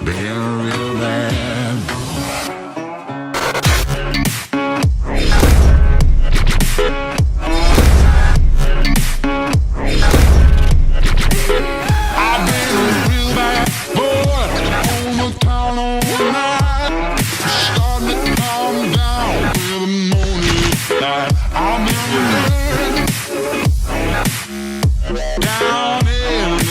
being real bad. I've been a real bad boy on the town all night. Starting to calm down with the morning light. I've been down in the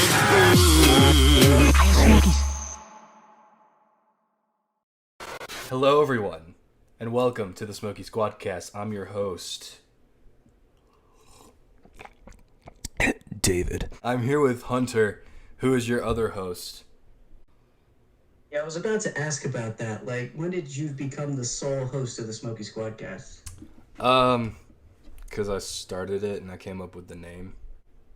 Hello, everyone, and welcome to the Smokey Squadcast. I'm your host, David. I'm here with Hunter, who is your other host. Yeah, I was about to ask about that. Like, when did you become the sole host of the Smokey Squadcast? Because I started it and I came up with the name.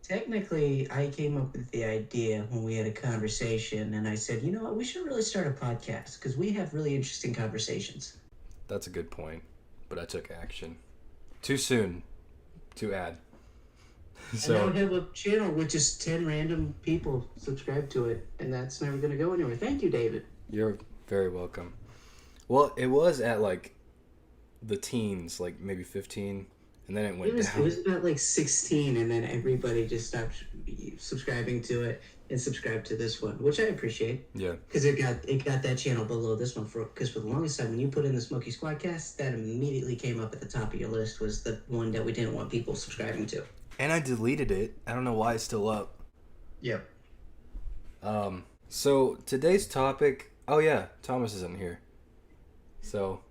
Technically, I came up with the idea when we had a conversation, and I said, you know what, we should really start a podcast, because we have really interesting conversations. That's a good point, but I took action. Too soon to add. And now we have a channel with just 10 random people subscribe to it, and that's never going to go anywhere. Thank you, David. You're very welcome. Well, it was at, like, the teens, like, maybe 15, and then it went down. It was about, like, 16, and then everybody just stopped subscribing to it and subscribed to this one, which I appreciate. Yeah. Because it got that channel below this one, because for the longest time, when you put in the Smokey Squadcast, that immediately came up at the top of your list, was the one that we didn't want people subscribing to. And I deleted it. I don't know why it's still up. Yep. So today's topic, oh yeah, Thomas isn't here. So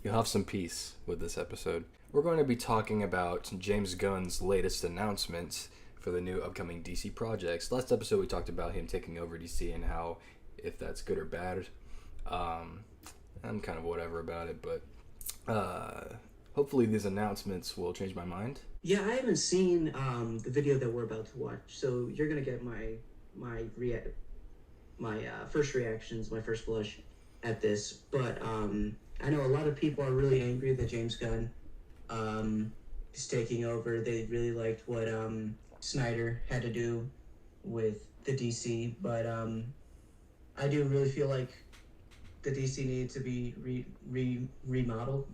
you'll have some peace with this episode. We're going to be talking about James Gunn's latest announcements for the new upcoming DC projects. Last episode we talked about him taking over DC and how, if that's good or bad. I'm kind of whatever about it, but hopefully these announcements will change my mind. Yeah, I haven't seen the video that we're about to watch, so you're gonna get my first reactions, my first blush at this. But I know a lot of people are really angry that James Gunn is taking over. They really liked what Snyder had to do with the DC, but I do really feel like the DC needed to be remodeled,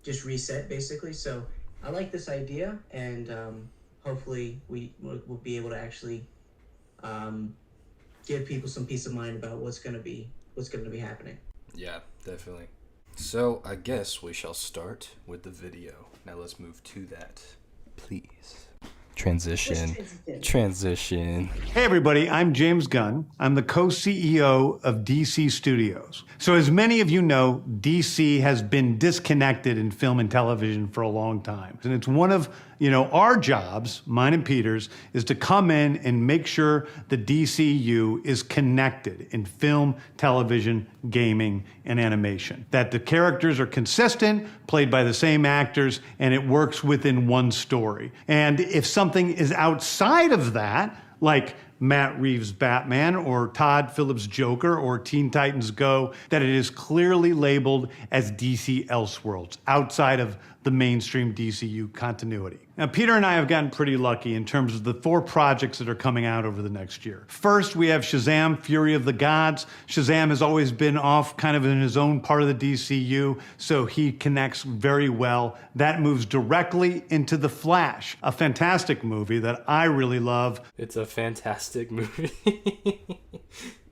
just reset basically. So I like this idea, and hopefully we'll be able to actually give people some peace of mind about what's gonna be happening. Yeah, definitely. So I guess we shall start with the video. Now let's move to that, please. Transition. Hey everybody, I'm James Gunn. I'm the co-CEO of DC Studios. So as many of you know, DC has been disconnected in film and television for a long time. And it's one of, our jobs, mine and Peter's, is to come in and make sure the DCU is connected in film, television, gaming, and animation. That the characters are consistent, played by the same actors, and it works within one story. And if something is outside of that, like Matt Reeves' Batman or Todd Phillips' Joker or Teen Titans Go, that it is clearly labeled as DC Elseworlds, outside of the mainstream DCU continuity. Now, Peter and I have gotten pretty lucky in terms of the 4 projects that are coming out over the next year. First, we have Shazam! Fury of the Gods. Shazam has always been off kind of in his own part of the DCU, so he connects very well. That moves directly into The Flash, a fantastic movie that I really love. It's a fantastic movie.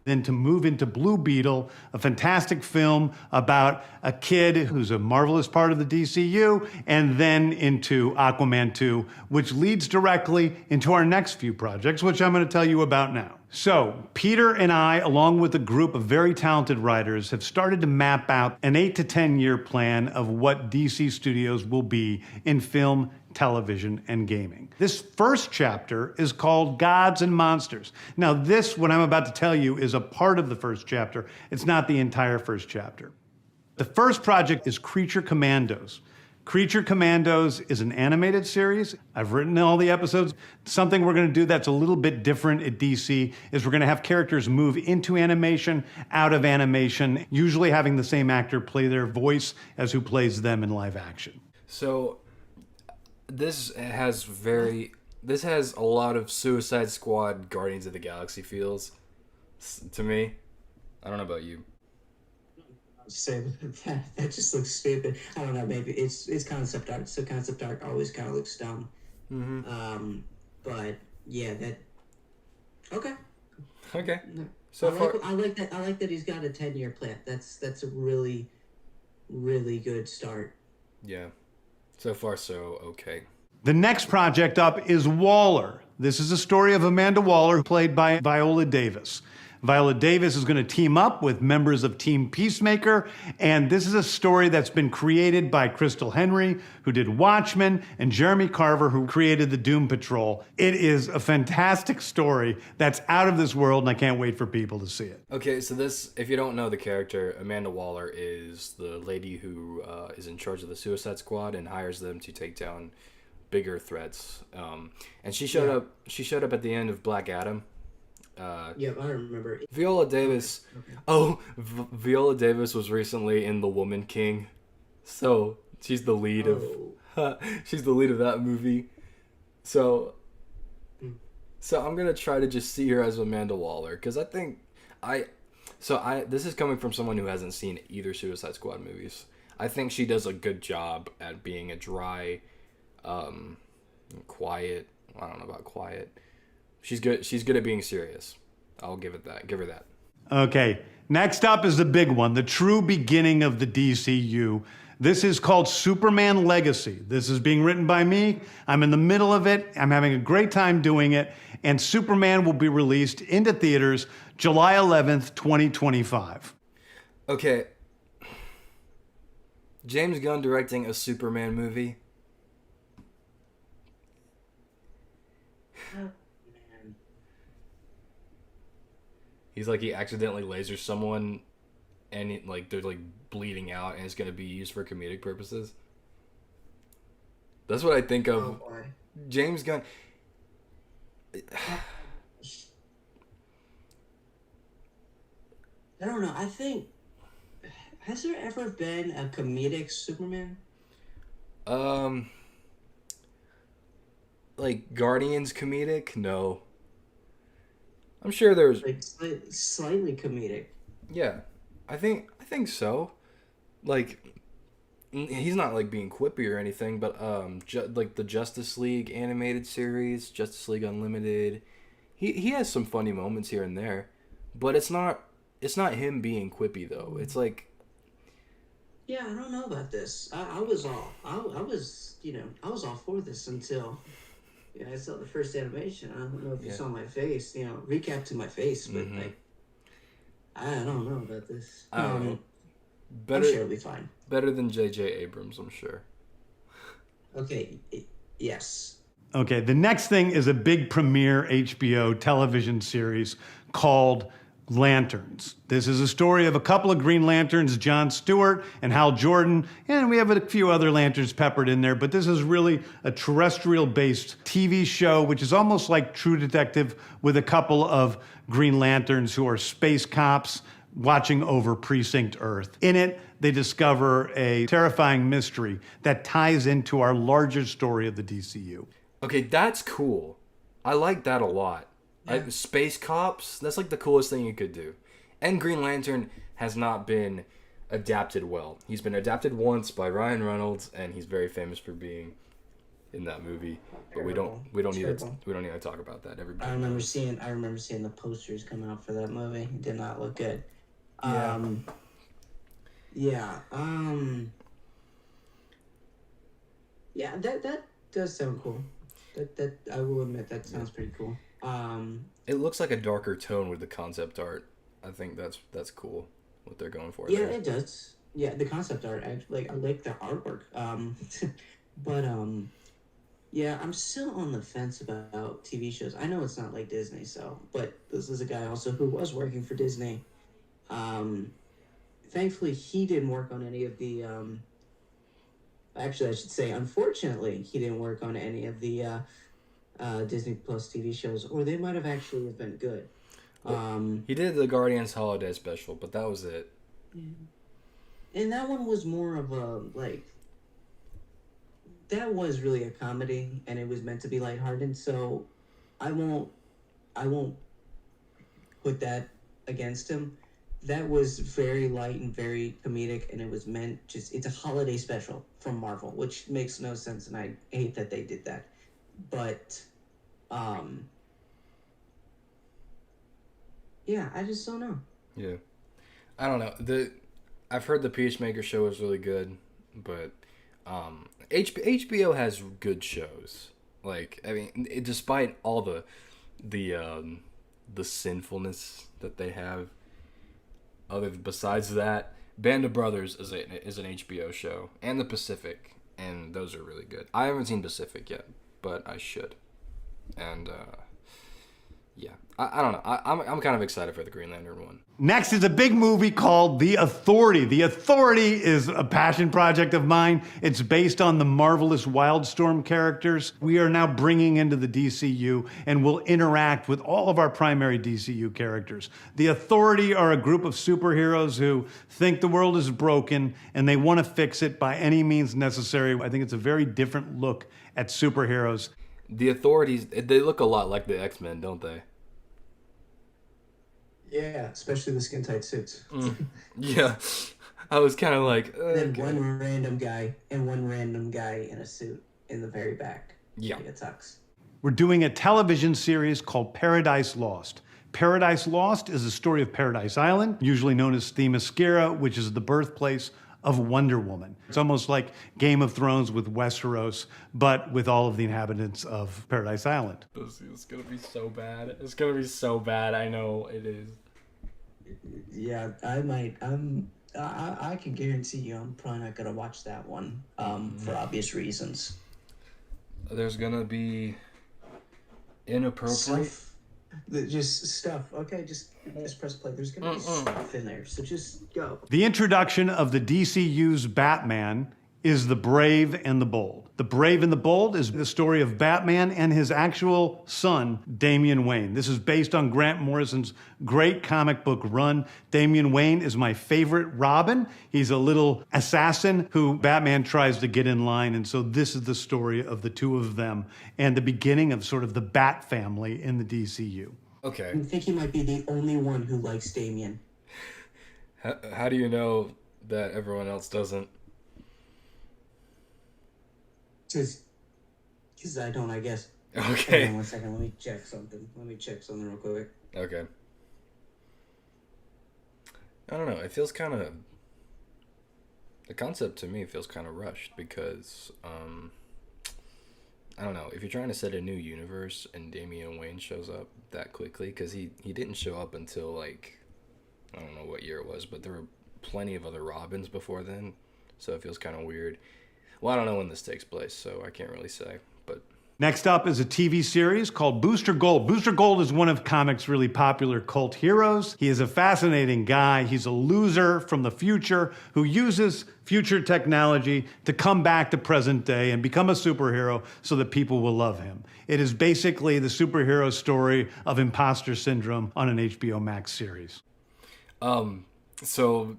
Then to move into Blue Beetle, a fantastic film about a kid who's a marvelous part of the DCU, and then into Aquaman 2, which leads directly into our next few projects, which I'm going to tell you about now. So, Peter and I, along with a group of very talented writers, have started to map out an 8 to 10 year plan of what DC Studios will be in film, television, and gaming. This first chapter is called Gods and Monsters. Now, this, what I'm about to tell you, is a part of the first chapter. It's not the entire first chapter. The first project is Creature Commandos. Creature Commandos is an animated series. I've written all the episodes. Something we're going to do that's a little bit different at DC is we're going to have characters move into animation, out of animation, usually having the same actor play their voice as who plays them in live action. So this has a lot of Suicide Squad, Guardians of the Galaxy feels to me. I don't know about you. Say that just looks stupid. I don't know. Maybe it's concept art. So concept art always kind of looks dumb. But yeah, that. Okay. Okay. No. So I like that. I like that he's got a 10-year plan. That's a really, really good start. Yeah. So far, so okay. The next project up is Waller. This is a story of Amanda Waller, played by Viola Davis. Viola Davis is going to team up with members of Team Peacemaker, and this is a story that's been created by Crystal Henry, who did Watchmen, and Jeremy Carver, who created the Doom Patrol. It is a fantastic story that's out of this world, and I can't wait for people to see it. Okay, so this, if you don't know the character, Amanda Waller is the lady who is in charge of the Suicide Squad and hires them to take down bigger threats. And she showed up. She showed up at the end of Black Adam. Yeah, I remember. Viola Davis. Okay. Oh, Viola Davis was recently in The Woman King, so she's the lead of. She's the lead of that movie. So I'm gonna try to just see her as Amanda Waller, because I think this is coming from someone who hasn't seen either Suicide Squad movies. I think she does a good job at being a dry, quiet. I don't know about quiet. She's good. She's good at being serious. I'll give it that. Give her that. Okay. Next up is the big one, the true beginning of the DCU. This is called Superman Legacy. This is being written by me. I'm in the middle of it. I'm having a great time doing it. And Superman will be released into theaters July 11th, 2025. Okay. James Gunn directing a Superman movie. He's like, he accidentally lasers someone and they're like bleeding out and it's going to be used for comedic purposes. That's what I think of. Oh, boy. James Gunn. I don't know. I think, has there ever been a comedic Superman? Like Guardians comedic? No. I'm sure there's like slightly comedic. Yeah, I think so. Like, he's not like being quippy or anything, but like the Justice League animated series, Justice League Unlimited, he has some funny moments here and there, but it's not him being quippy though. It's like, yeah, I don't know about this. I was all for this until. Yeah, I saw the first animation. I don't know if you saw my face, recap to my face, but I don't know about this. I don't know. I'm sure it'll be fine. Better than J.J. Abrams, I'm sure. Okay, yes. Okay, the next thing is a big premiere HBO television series called Lanterns. This is a story of a couple of Green Lanterns, Jon Stewart and Hal Jordan, and we have a few other Lanterns peppered in there, but this is really a terrestrial-based TV show, which is almost like True Detective, with a couple of Green Lanterns who are space cops watching over Precinct Earth. In it, they discover a terrifying mystery that ties into our larger story of the DCU. Okay, that's cool. I like that a lot. Yeah. Space cops, that's like the coolest thing you could do. And Green Lantern has not been adapted well. He's been adapted once by Ryan Reynolds, and he's very famous for being in that movie. But we don't need to talk about that. Everybody. I remember seeing the posters come out for that movie. It did not look good. That does sound cool. That I will admit, that sounds pretty cool. It looks like a darker tone with the concept art. I think that's cool what they're going for. Yeah, there. It does. Yeah, the concept art. I like the artwork. But yeah, I'm still on the fence about TV shows. I know it's not like Disney, but this is a guy also who was working for Disney. Thankfully, he didn't work on any of the. Actually, I should say, unfortunately, he didn't work on any of the Disney Plus TV shows, or they might have actually been good. He did the Guardians Holiday Special, but that was it. Yeah. And that one was more of a, that was really a comedy, and it was meant to be lighthearted, so I won't put that against him. that was very light and very comedic, and it was meant it's a holiday special from Marvel, which makes no sense, and I hate that they did that. But, yeah, I just don't know. Yeah. I don't know. I've heard the Peacemaker show is really good, but HBO has good shows. Like, I mean, despite all the sinfulness that they have, besides that, Band of Brothers is an HBO show, and The Pacific, and those are really good. I haven't seen Pacific yet, but I should. And yeah, I don't know. I'm kind of excited for the Green Lantern one. Next is a big movie called The Authority. The Authority is a passion project of mine. It's based on the marvelous Wildstorm characters we are now bringing into the DCU and will interact with all of our primary DCU characters. The Authority are a group of superheroes who think the world is broken and they want to fix it by any means necessary. I think it's a very different look at superheroes. The Authorities, they look a lot like the X-Men, don't they? Yeah, especially the skin tight suits. Yeah, I was kind of like. Then one random guy and one random guy in a suit in the very back. Yeah, like a tux. We're doing a television series called Paradise Lost. Paradise Lost is the story of Paradise Island, usually known as Themyscira, which is the birthplace of Wonder Woman. It's almost like Game of Thrones with Westeros, but with all of the inhabitants of Paradise Island. It's gonna be so bad. It's gonna be so bad. I know it is. Yeah, I might. I can guarantee you, I'm probably not gonna watch that one. For obvious reasons. There's gonna be inappropriate. Just stuff. Okay, just press play. There's gonna be stuff in there, so just go. The introduction of the DCU's Batman is The Brave and the Bold. The Brave and the Bold is the story of Batman and his actual son, Damian Wayne. This is based on Grant Morrison's great comic book run. Damian Wayne is my favorite Robin. He's a little assassin who Batman tries to get in line, and so this is the story of the two of them and the beginning of sort of the Bat family in the DCU. Okay. I think he might be the only one who likes Damian. How do you know that everyone else doesn't? Because I don't, I guess. Okay. Hold on 1 second. Let me check something. Real quick. Okay. I don't know. It feels kind of... The concept to me feels kind of rushed because, I don't know. If you're trying to set a new universe and Damian Wayne shows up that quickly, because he didn't show up until, like, I don't know what year it was, but there were plenty of other Robins before then, so it feels kind of weird. Well, I don't know when this takes place, so I can't really say, but... Next up is a TV series called Booster Gold. Booster Gold is one of comics' really popular cult heroes. He is a fascinating guy. He's a loser from the future who uses future technology to come back to present day and become a superhero so that people will love him. It is basically the superhero story of imposter syndrome on an HBO Max series. So,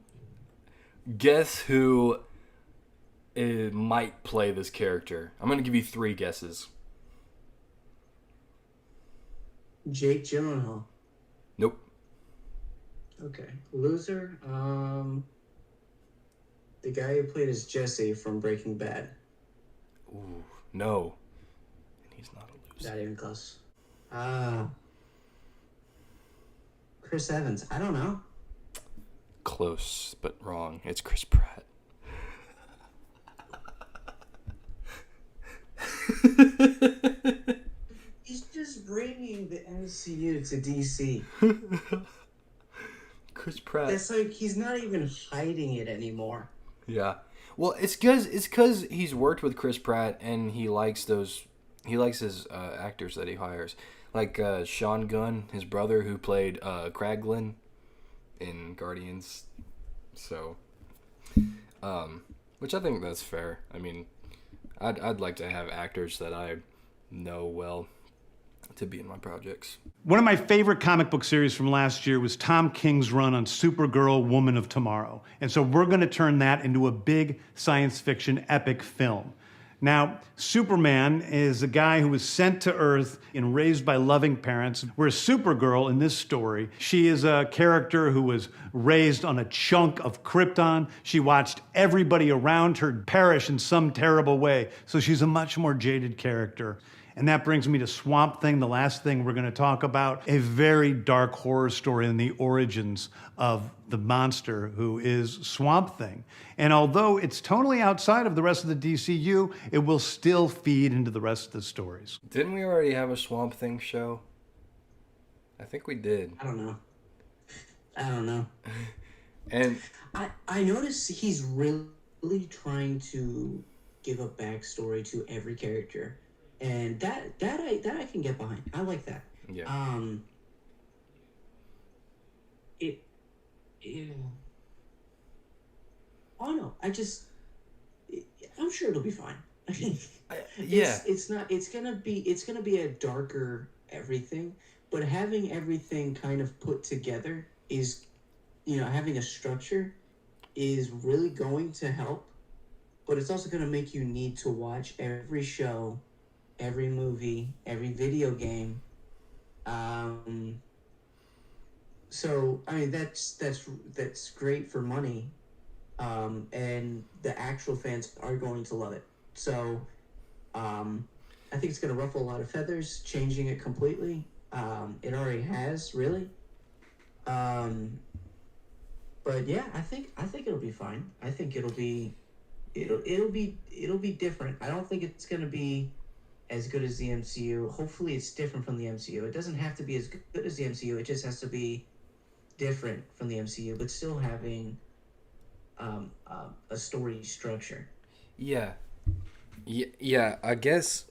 guess who might play this character? I'm going to give you 3 guesses. Jake Gyllenhaal. Nope. Okay. Loser. The guy who played as Jesse from Breaking Bad. Ooh, no. And he's not a loser. Not even close. Chris Evans. I don't know. Close, but wrong. It's Chris Pratt. He's just bringing the MCU to DC. Chris Pratt. It's like he's not even hiding it anymore. Yeah. Well, it's because he's worked with Chris Pratt and he likes his actors that he hires. Like Sean Gunn, his brother who played Kraglin in Guardians. So which I think that's fair. I mean, I'd like to have actors that I know well to be in my projects. One of my favorite comic book series from last year was Tom King's run on Supergirl, Woman of Tomorrow. And so we're going to turn that into a big science fiction epic film. Now, Superman is a guy who was sent to Earth and raised by loving parents, whereas Supergirl in this story, she is a character who was raised on a chunk of Krypton. She watched everybody around her perish in some terrible way, so she's a much more jaded character. And that brings me to Swamp Thing, the last thing we're going to talk about, a very dark horror story in the origins of the monster who is Swamp Thing. And although it's totally outside of the rest of the DCU, it will still feed into the rest of the stories. Didn't we already have a Swamp Thing show? I think we did. I don't know. And I notice he's really trying to give a backstory to every character. And that I can get behind. I like that. yeah. Oh no! I'm sure it'll be fine. Yeah. It's gonna be a darker everything, but having everything kind of put together is, having a structure is really going to help. But it's also gonna make you need to watch every show, every movie, every video game. So I mean that's great for money, and the actual fans are going to love it. So I think it's going to ruffle a lot of feathers, changing it completely. It already has, really. But yeah, I think it'll be fine. I think it'll be different. I don't think it's going to be as good as the MCU. Hopefully it's different from the MCU. It doesn't have to be as good as the MCU. It just has to be different from the MCU, but still having a story structure. Yeah. I guess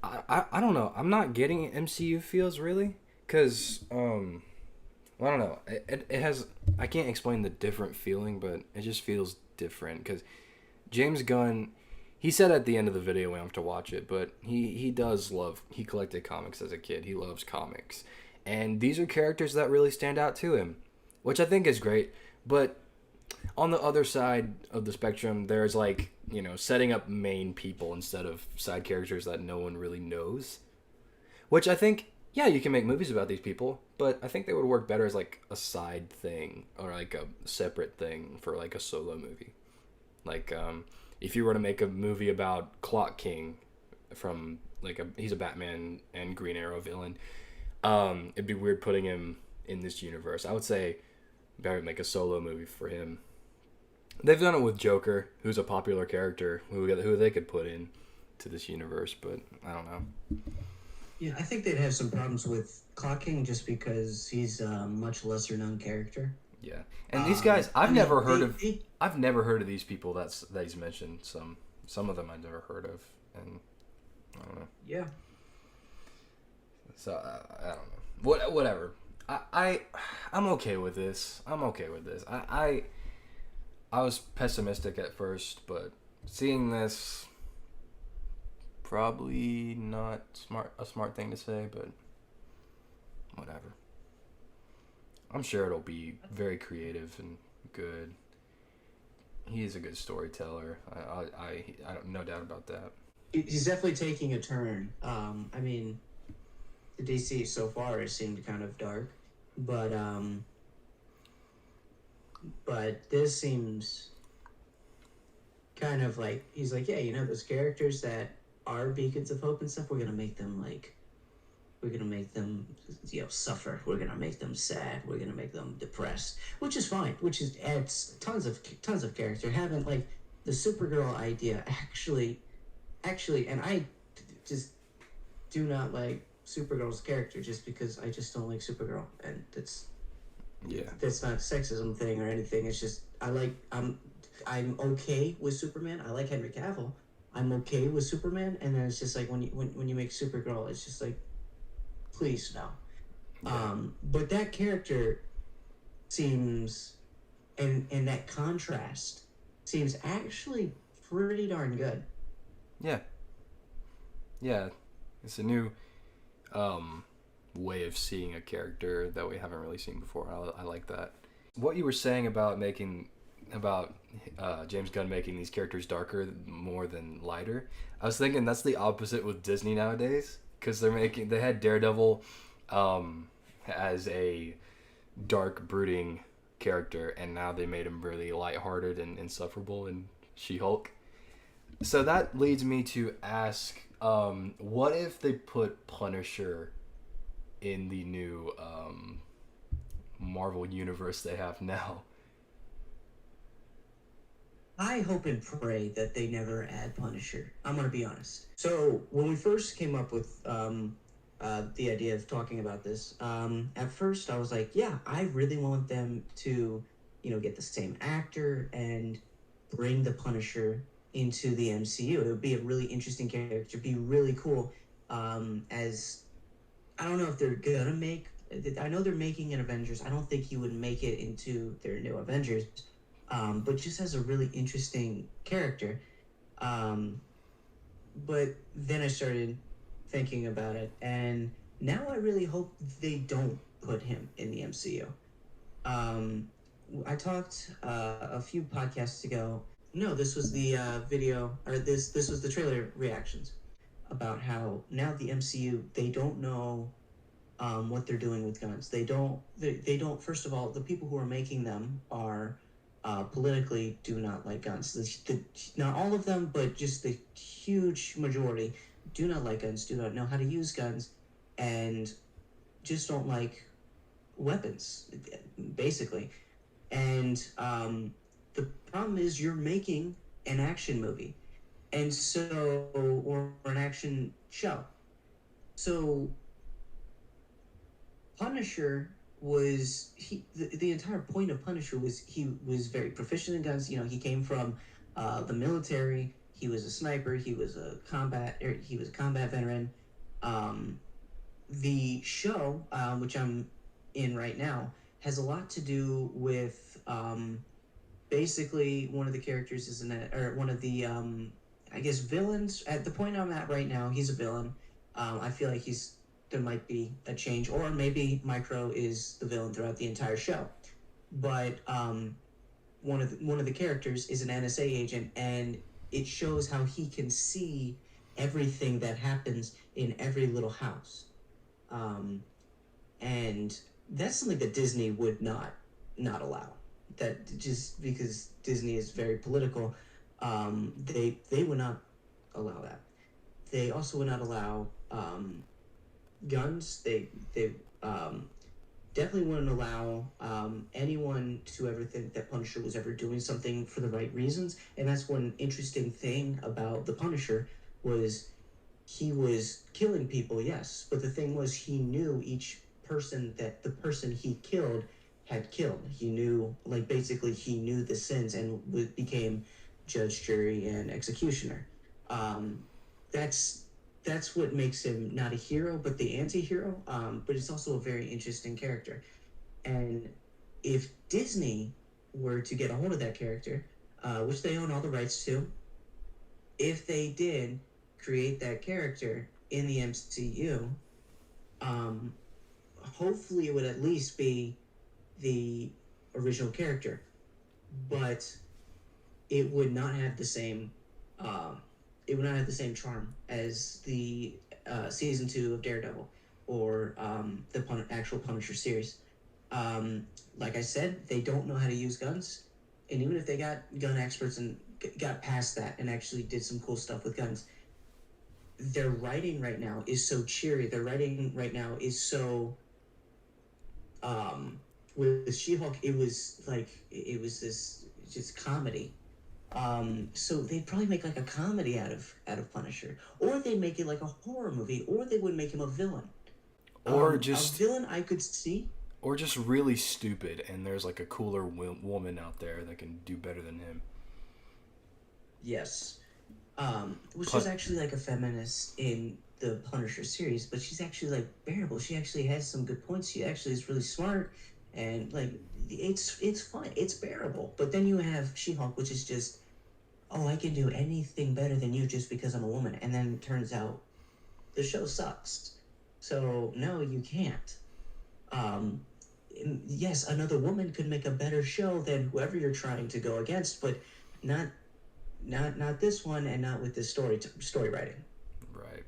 I don't know. I'm not getting MCU feels really, cause I don't know. It has. I can't explain the different feeling, but it just feels different. Cause James Gunn, he said at the end of the video, we don't have to watch it, but he does love. He collected comics as a kid. He loves comics, and these are characters that really stand out to him, which I think is great. But on the other side of the spectrum, there's like, setting up main people instead of side characters that no one really knows. Which I think, yeah, you can make movies about these people, but I think they would work better as like a side thing or like a separate thing for like a solo movie. Like, if you were to make a movie about Clock King from he's a Batman and Green Arrow villain, it'd be weird putting him in this universe. I would say better make a solo movie for him. They've done it with Joker, who's a popular character who they could put in to this universe, but I don't know. Yeah, I think they'd have some problems with Clock King just because he's a much lesser known character. Yeah, and these guys, I've never heard of these people that he's mentioned. Some of them I've never heard of, and I don't know. Yeah. So I don't know. Whatever. I'm okay with this. I was pessimistic at first, but seeing this, probably not a smart thing to say, but whatever. I'm sure it'll be very creative and good. He's a good storyteller. I don't, no doubt about that. He's definitely taking a turn. I mean, the DC so far has seemed kind of dark, but this seems kind of like he's like, yeah, those characters that are beacons of hope and stuff, we're gonna make them suffer. We're gonna make them sad. We're gonna make them depressed, which is fine. Adds tons of character. Having like the Supergirl idea actually, and I just do not like Supergirl's character just because I just don't like Supergirl, and that's not a sexism thing or anything. It's just I'm okay with Superman. I like Henry Cavill. I'm okay with Superman, and then it's just like when you make Supergirl, it's just like, please no. Yeah. But that character seems, and that contrast seems actually pretty darn good. Yeah. It's a new way of seeing a character that we haven't really seen before. I like that. What you were saying about making about James Gunn making these characters darker more than lighter. I was thinking that's the opposite with Disney nowadays, because they had Daredevil as a dark, brooding character, and now they made him really lighthearted and insufferable in She-Hulk. So that leads me to ask, what if they put Punisher in the new Marvel universe they have now? I hope and pray that they never add Punisher. I'm gonna be honest. So when we first came up with the idea of talking about this, at first I was like, yeah, I really want them to, get the same actor and bring the Punisher into the MCU. It would be a really interesting character. It'd be really cool. As I don't know if they're gonna make. I know they're making an Avengers. I don't think he would make it into their new Avengers. But just as a really interesting character. But then I started thinking about it, and now I really hope they don't put him in the MCU. I talked a few podcasts ago. No, this was the video, or this was the trailer reactions about how now the MCU, they don't know what they're doing with guns. They don't. First of all, the people who are making them are politically do not like guns. Not all of them, but just the huge majority do not like guns, do not know how to use guns, and just don't like weapons, basically. And the problem is you're making an action movie, and so, or an action show. So Punisher was the entire point of Punisher was he was very proficient in guns. He came from the military. He was a sniper. He was a combat veteran. The show, which I'm in right now, has a lot to do with basically one of the characters is one of the I guess villains. At the point I'm at right now, he's a villain. I feel like there might be a change, or maybe Micro is the villain throughout the entire show. But one of the characters is an NSA agent, and it shows how he can see everything that happens in every little house. And that's something that Disney would not allow. That just because Disney is very political, they would not allow that. They also would not allow guns. They definitely wouldn't allow anyone to ever think that Punisher was ever doing something for the right reasons. And that's one interesting thing about the Punisher was he was killing people, yes, but the thing was he knew each person that the person he killed had killed. He knew, basically he knew the sins and became judge, jury, and executioner. That's what makes him not a hero, but the anti-hero. But it's also a very interesting character. And if Disney were to get a hold of that character, which they own all the rights to, if they did create that character in the MCU, hopefully it would at least be the original character, but it would not have the same charm as the season 2 of Daredevil or the actual Punisher series. Like I said, they don't know how to use guns, and even if they got gun experts and got past that and actually did some cool stuff with guns, their writing right now is so cheery. Their writing right now is so with She-Hulk, it was this just comedy. So they'd probably make a comedy out of Punisher, or they'd make it like a horror movie, or they would make him a villain, or just a villain I could see, or just really stupid, and there's a cooler woman out there that can do better than him. Yes, which is actually a feminist in the Punisher series, but she's actually bearable. She actually has some good points. She actually is really smart, and it's fun. It's bearable. But then you have She-Hulk, which is just, oh, I can do anything better than you just because I'm a woman. And then it turns out the show sucks. So no, you can't. yes, another woman could make a better show than whoever you're trying to go against, but not this one, and not with this story writing. Right.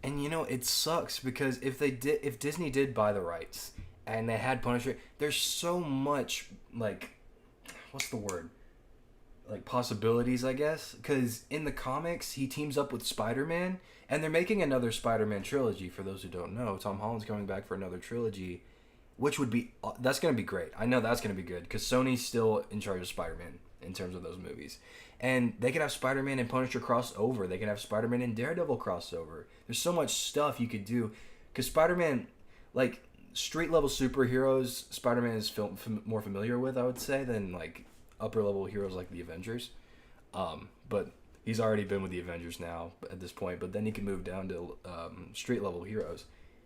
And it sucks because if Disney did buy the rights and they had Punisher, there's so much, like, what's the word? Like, possibilities, I guess, because in the comics he teams up with Spider-Man, and they're making another Spider-Man trilogy. For those who don't know, Tom Holland's coming back for another trilogy, which would be, that's going to be great. I know that's going to be good because Sony's still in charge of Spider-Man in terms of those movies. And they can have Spider-Man and Punisher cross over. They can have Spider-Man and Daredevil cross over. There's so much stuff you could do. Because Spider-Man, like, street-level superheroes, Spider-Man is more familiar with, I would say, than, like, upper-level heroes like the Avengers. But he's already been with the Avengers now at this point. But then he can move down to street-level heroes.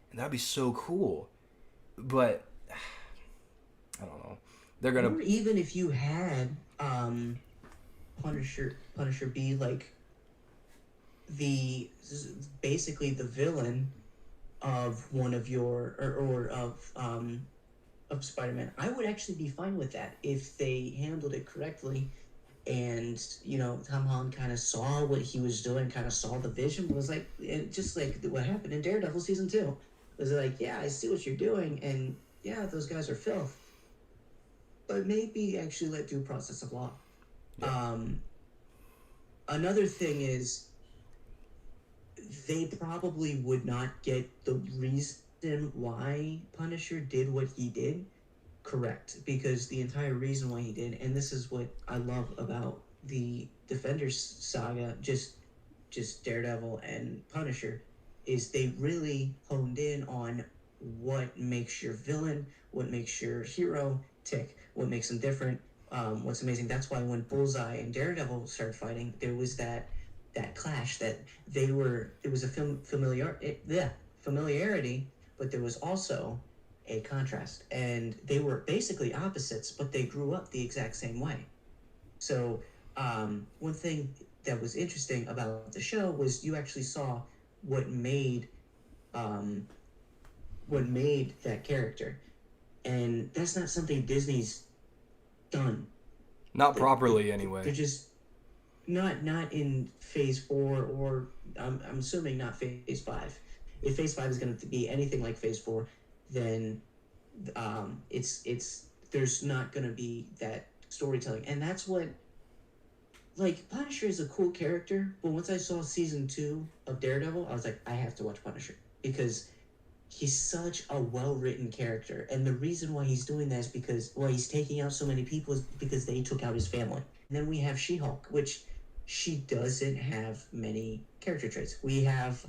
And that'd be so cool. But, I don't know. They're going to... Or even if you had... Punisher be like basically the villain of one of your or of Spider-Man. I would actually be fine with that if they handled it correctly, and Tom Holland kind of saw what he was doing, kind of saw the vision, but was like, just like what happened in Daredevil season 2. It was like, yeah, I see what you're doing, and yeah, those guys are filth, but maybe actually let due process of law. Yeah. Another thing is they probably would not get the reason why Punisher did what he did correct, because the entire reason why he did, and this is what I love about the Defenders saga, just Daredevil and Punisher, is they really honed in on what makes your villain, what makes your hero tick, what makes them different. What's amazing, that's why when Bullseye and Daredevil started fighting, there was that clash, that it was a familiarity, but there was also a contrast, and they were basically opposites, but they grew up the exact same way. So one thing that was interesting about the show was you actually saw what made that character, and that's not something Disney's done. Not properly, anyway. They're just not in phase 4, or I'm assuming not phase 5. If phase 5 is going to be anything like phase 4, then it's there's not going to be that storytelling, and that's what, like, Punisher is a cool character, but once I saw season 2 of Daredevil, I was like, I have to watch Punisher, because he's such a well-written character, and the reason why he's doing that is because why he's taking out so many people is because they took out his family. And then we have She-Hulk, which she doesn't have many character traits. We have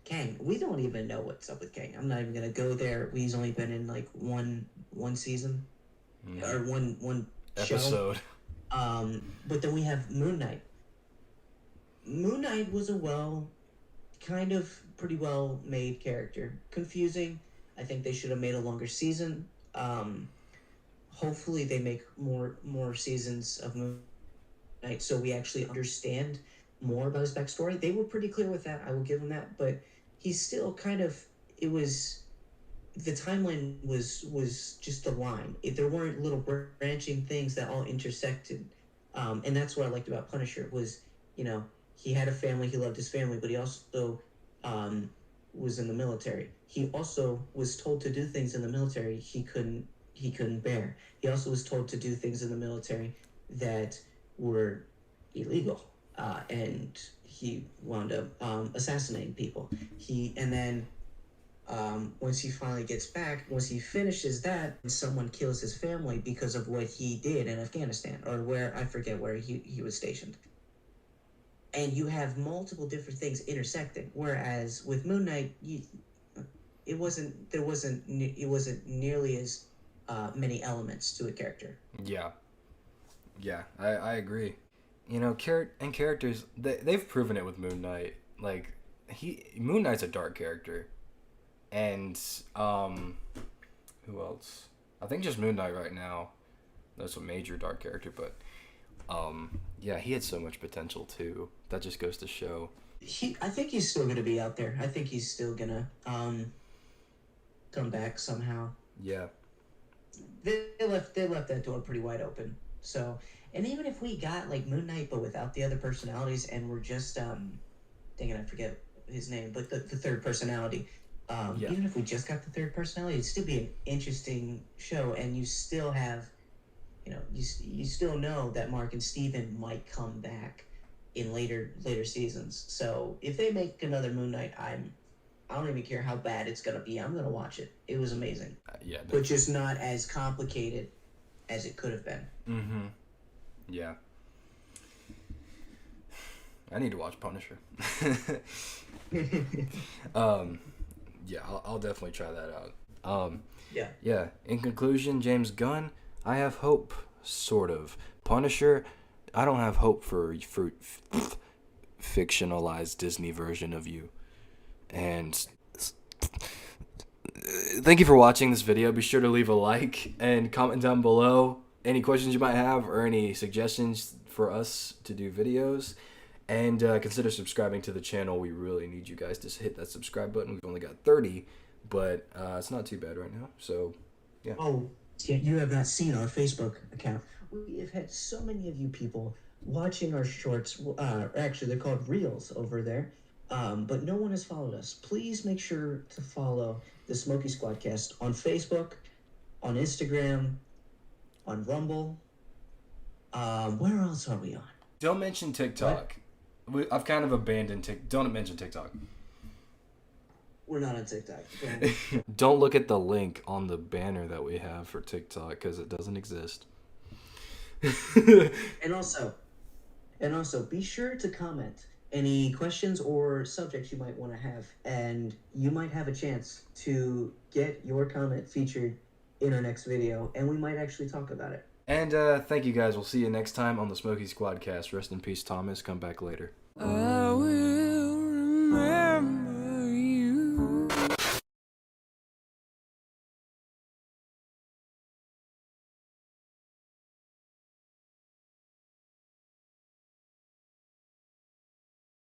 Kang. We don't even know what's up with Kang. I'm not even gonna go there. He's only been in like one season or one episode. But then we have Moon Knight. Moon Knight was pretty well made character. Confusing. I think they should have made a longer season. Hopefully they make more seasons of Moon Knight so we actually understand more about his backstory. They were pretty clear with that, I will give them that, but he's still the timeline was just a line. There weren't little branching things that all intersected. And that's what I liked about Punisher was, he had a family, he loved his family, but he also was in the military. He also was told to do things in the military he couldn't bear. He also was told to do things in the military that were illegal, and he wound up assassinating people. Once he finally gets back, once he finishes that, someone kills his family because of what he did in Afghanistan, or I forget where he was stationed. And you have multiple different things intersecting. Whereas with Moon Knight, it wasn't nearly as many elements to a character. Yeah, I agree. Characters, they've proven it with Moon Knight. Like, Moon Knight's a dark character. And, who else? I think just Moon Knight right now. That's a major dark character, but, yeah, he had so much potential, too. That just goes to show. I think he's still going to be out there. I think he's still going to come back somehow. Yeah. they left that door pretty wide open. So, and even if we got like Moon Knight but without the other personalities, and we're just dang it, I forget his name, but the third personality. Even if we just got the third personality, it'd still be an interesting show, and you still have, you still know that Mark and Steven might come back in later seasons. So if they make another Moon Knight, I don't even care how bad it's gonna be. I'm gonna watch it. It was amazing. But just not as complicated as it could have been. Mm-hmm. Yeah. I need to watch Punisher. Yeah, I'll definitely try that out. Yeah. In conclusion, James Gunn, I have hope, sort of. Punisher, I don't have hope for fictionalized Disney version of you. And thank you for watching this video. Be sure to leave a like and comment down below any questions you might have or any suggestions for us to do videos. And consider subscribing to the channel. We really need you guys to hit that subscribe button. We've only got 30, but it's not too bad right now. So, yeah. Oh, you have not seen our Facebook account. We have had so many of you people watching our shorts. Actually, they're called Reels over there. But no one has followed us. Please make sure to follow the Smokey Squadcast on Facebook, on Instagram, on Rumble. Where else are we on? Don't mention TikTok. I've kind of abandoned TikTok. Don't mention TikTok. We're not on TikTok. Don't look at the link on the banner that we have for TikTok because it doesn't exist. And also, be sure to comment any questions or subjects you might want to have, and you might have a chance to get your comment featured in our next video, and we might actually talk about it. And thank you guys. We'll see you next time on the Smokey Squadcast. Rest in peace, Thomas. Come back later. I will remember.